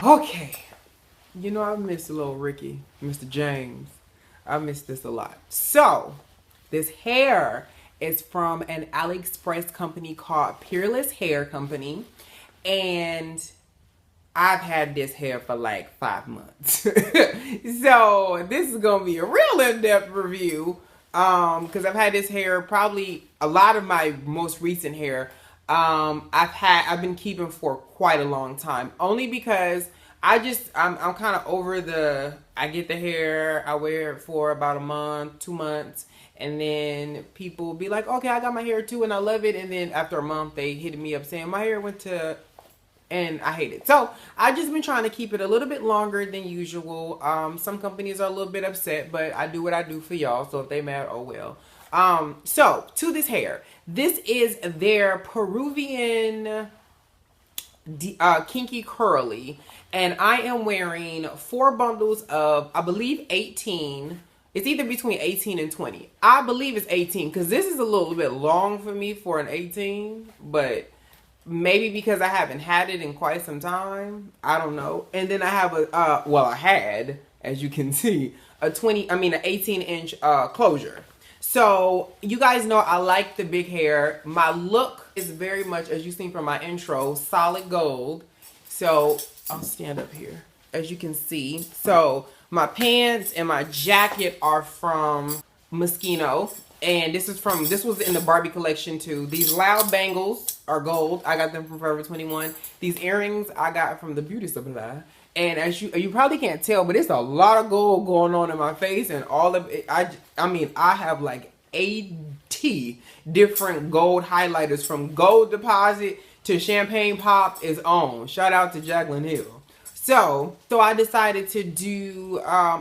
Okay. You know, I miss little Ricky, Mr. James. I miss this a lot. So, this hair is from an Aliexpress company called Peerless Hair Company. And I've had this hair for like 5 months. So, this is going to be a real in-depth review. Because I've had this hair, probably a lot of my most recent hair, I've been keeping for quite a long time. Only because I'm kind of over I get the hair, I wear it for about a month, 2 months, and then people be like, okay, I got my hair too and I love it. And then after a month, they hit me up saying my hair went to, and I hate it. So I just been trying to keep it a little bit longer than usual. Some companies are a little bit upset, but I do what I do for y'all. So if they mad, oh well. So to this hair, this is their Peruvian Kinky Curly, and I am wearing 4 bundles of, I believe, 18. It's either between 18 and 20. I believe it's 18 because this is a little bit long for me for an 18, but maybe because I haven't had it in quite some time. I don't know. And then I have I had, as you can see, an 18-inch closure. So, you guys know I like the big hair. My look is very much, as you've seen from my intro, solid gold. So, I'll stand up here, as you can see. So, my pants and my jacket are from Moschino. And this was in the Barbie collection too. These loud bangles are gold. I got them from Forever 21. These earrings I got from the beauty supply. And as you probably can't tell, but it's a lot of gold going on in my face, and all of it. I have like 80 different gold highlighters, from gold deposit to champagne pop is on. Shout out to Jacqueline Hill. So I decided to do,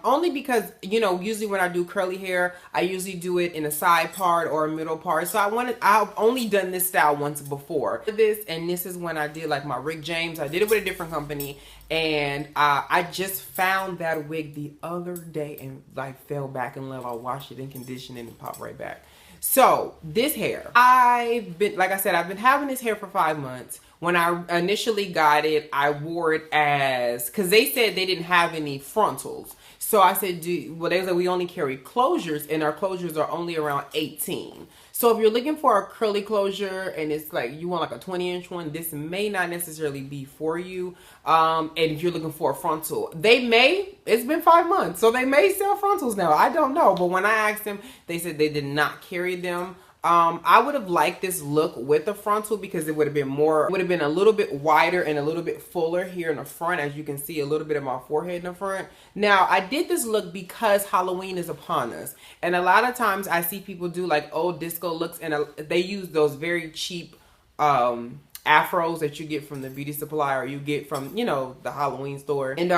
only because, you know, usually when I do curly hair, I usually do it in a side part or a middle part. So I've only done this style once before. And this is when I did like my Rick James. I did it with a different company, and I just found that wig the other day and like fell back in love. I washed it and conditioned it and it popped right back. So this hair, like I said, I've been having this hair for 5 months. When I initially got it, I wore it because they said they didn't have any frontals. So I said, they was like, we only carry closures, and our closures are only around 18. So if you're looking for a curly closure and it's like you want like a 20-inch one, this may not necessarily be for you. And if you're looking for a frontal, it's been 5 months, so they may sell frontals now. I don't know. But when I asked them, they said they did not carry them. I would have liked this look with a frontal because it would have been a little bit wider and a little bit fuller here in the front. As you can see, a little bit of my forehead in the front. Now, I did this look because Halloween is upon us. And a lot of times I see people do like old disco looks, and they use those very cheap, afros that you get from the beauty supply, or you get from, you know, the Halloween store. And,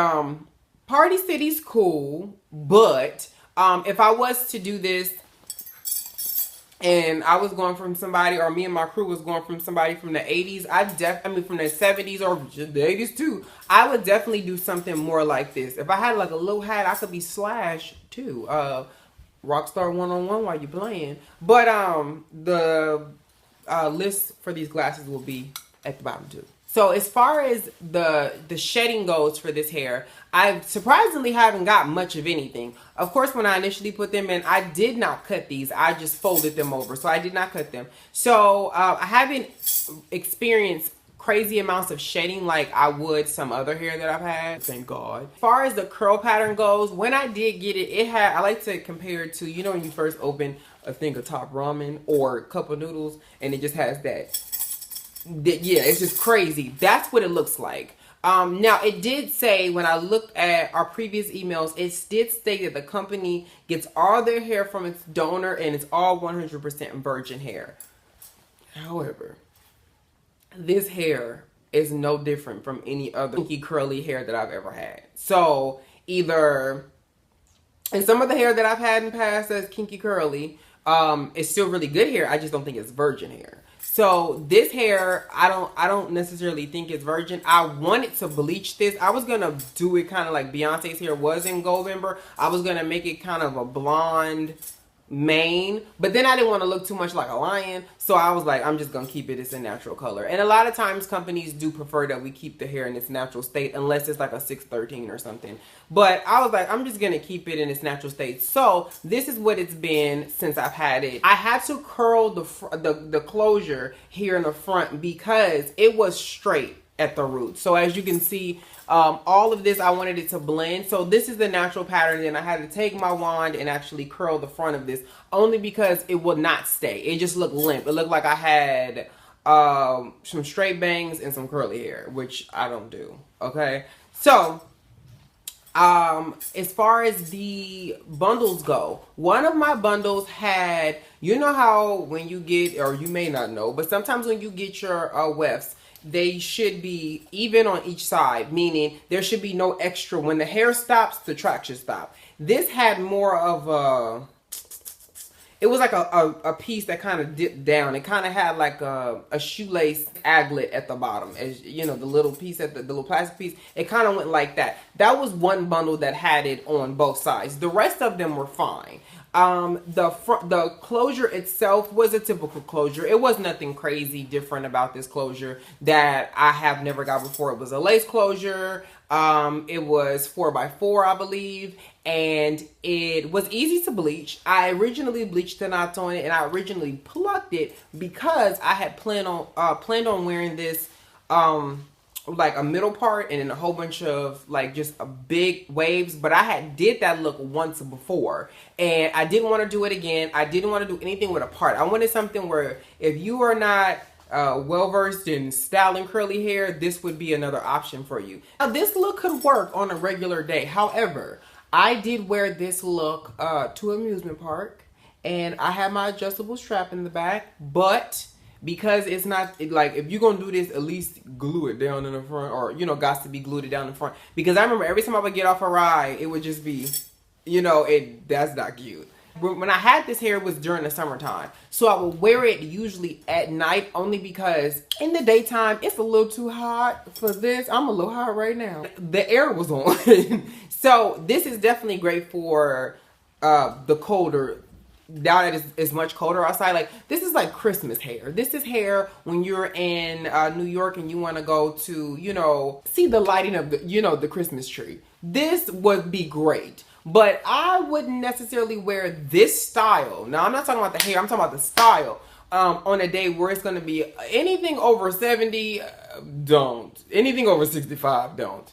Party City's cool, but, if I was to do this, and I was going from somebody, or me and my crew was going from somebody from the 80s, from the 70s or just the 80s too, I would definitely do something more like this. If I had like a little hat, I could be Slash too. Rockstar 101 while you're playing. But the list for these glasses will be at the bottom too. So as far as the shedding goes for this hair, I surprisingly haven't got much of anything. Of course, when I initially put them in, I did not cut these. I just folded them over, so I did not cut them. So I haven't experienced crazy amounts of shedding like I would some other hair that I've had, thank God. As far as the curl pattern goes, when I did get it, I like to compare it to, you know, when you first open a thing of Top Ramen or a cup of noodles, and it just has that, yeah, it's just crazy. That's what it looks like. Now, it did say, when I looked at our previous emails, it did state that the company gets all their hair from its donor, and it's all 100% virgin hair. However, this hair is no different from any other kinky curly hair that I've ever had. So, and some of the hair that I've had in the past that's kinky curly, it's still really good hair. I just don't think it's virgin hair. So this hair, I don't necessarily think it's virgin. I wanted to bleach this. I was gonna do it kind of like Beyonce's hair was in Goldmember. I was gonna make it kind of a blonde, mane, but then I didn't want to look too much like a lion, so I was like, I'm just gonna keep it as a natural color. And a lot of times companies do prefer that we keep the hair in its natural state, unless it's like a 613 or something. But I was like, I'm just gonna keep it in its natural state. So this is what it's been since I've had it. I had to curl the closure here in the front because it was straight at the root. So as you can see, all of this, I wanted it to blend. So this is the natural pattern. Then I had to take my wand and actually curl the front of this, only because it would not stay. It just looked limp. It looked like I had some straight bangs and some curly hair, which I don't do. Okay. So as far as the bundles go, one of my bundles had, you know how when you get, or you may not know, but sometimes when you get your wefts, they should be even on each side, meaning there should be no extra. When the hair stops, the track should stop. This had more of a, it was like a piece that kind of dipped down. It kind of had like a shoelace aglet at the bottom. As you know, the little piece at the little plastic piece, it kind of went like that. That was one bundle that had it on both sides. The rest of them were fine. The closure itself was a typical closure. It was nothing crazy different about this closure that I have never got before. It was a lace closure. It was 4x4, I believe, and it was easy to bleach. I originally bleached the knots on it, and I originally plucked it because I had planned on wearing this like a middle part and then a whole bunch of like just a big waves, but I had did that look once before and I didn't want to do it again. I didn't want to do anything with a part. I wanted something where if you are not well versed in styling curly hair, this would be another option for you. Now this look could work on a regular day. However, I did wear this look to an amusement park and I had my adjustable strap in the back, but because it's not like, if you're gonna do this, at least glue it down in the front, or you know, got to be glued it down in front, because I remember every time I would get off a ride, it would just be, you know, that's not cute. When I had this hair, it was during the summertime, so I would wear it usually at night, only because in the daytime it's a little too hot for this. I'm a little hot right now. The air was on. So this is definitely great for the colder, now that it's much colder outside. Like, this is like Christmas hair. This is hair when you're in New York and you want to go to, you know, see the lighting of the, you know, the Christmas tree. This would be great. But I wouldn't necessarily wear this style. Now, I'm not talking about the hair. I'm talking about the style. On a day where it's going to be anything over 70, don't. Anything over 65, don't.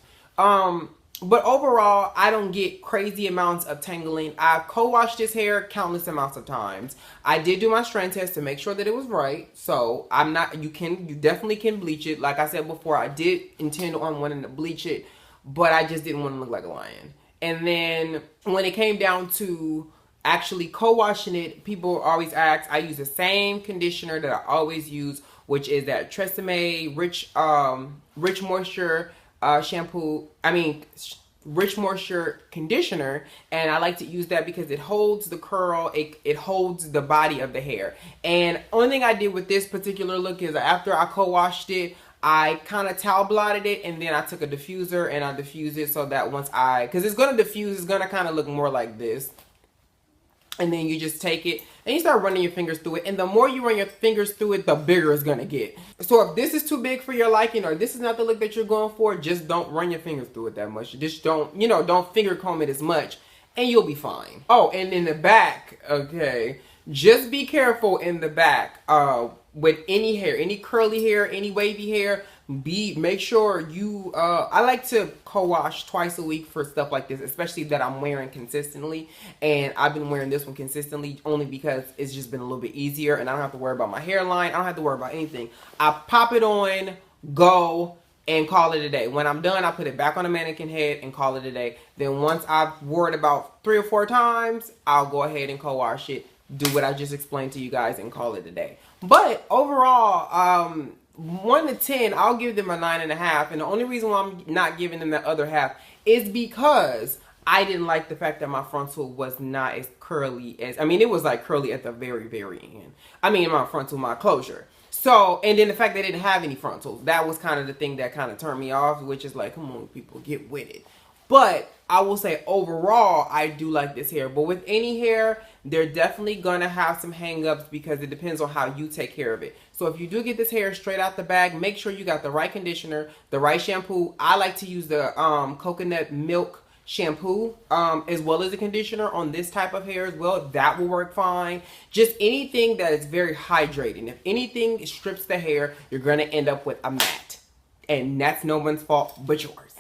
But overall, I don't get crazy amounts of tangling. I've co-washed this hair countless amounts of times. I did do my strand test to make sure that it was right. So I'm not, you definitely can bleach it. Like I said before, I did intend on wanting to bleach it, but I just didn't want to look like a lion. And then when it came down to actually co-washing it, people always ask, I use the same conditioner that I always use, which is that Tresemme Rich Moisture Rich Moisture conditioner, and I like to use that because it holds the curl, it holds the body of the hair. And only thing I did with this particular look is after I co-washed it, I kind of towel blotted it, and then I took a diffuser and I diffused it so that once because it's going to diffuse, it's going to kind of look more like this. And then you just take it and you start running your fingers through it. And the more you run your fingers through it, the bigger it's going to get. So if this is too big for your liking, or this is not the look that you're going for, just don't run your fingers through it that much. Just don't, you know, don't finger comb it as much and you'll be fine. Oh, and in the back, okay, just be careful in the back with any hair, any curly hair, any wavy hair. Make sure you, I like to co-wash twice a week for stuff like this, especially that I'm wearing consistently. And I've been wearing this one consistently only because it's just been a little bit easier and I don't have to worry about my hairline. I don't have to worry about anything. I pop it on, go, and call it a day. When I'm done, I put it back on the mannequin head and call it a day. Then once I've wore it about 3 or 4 times, I'll go ahead and co-wash it, do what I just explained to you guys, and call it a day. But overall, 1 to 10, I'll give them a 9.5. And the only reason why I'm not giving them the other half is because I didn't like the fact that my frontal was not as curly as, I mean, it was like curly at the very, very end. I mean, my frontal, my closure. So, and then the fact that they didn't have any frontals, that was kind of the thing that kind of turned me off, which is like, come on, people, get with it. But I will say overall, I do like this hair. But with any hair, they're definitely going to have some hang-ups because it depends on how you take care of it. So if you do get this hair straight out the bag, make sure you got the right conditioner, the right shampoo. I like to use the coconut milk shampoo as well as a conditioner on this type of hair as well. That will work fine. Just anything that is very hydrating. If anything strips the hair, you're going to end up with a matte. And that's no one's fault but yours.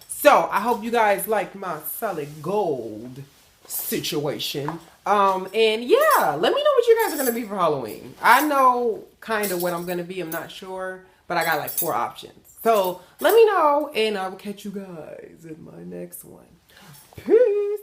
So I hope you guys liked my solid gold situation. And yeah, let me know what you guys are going to be for Halloween. I know kind of what I'm going to be. I'm not sure, but I got like 4 options. So let me know and I will catch you guys in my next one. Peace.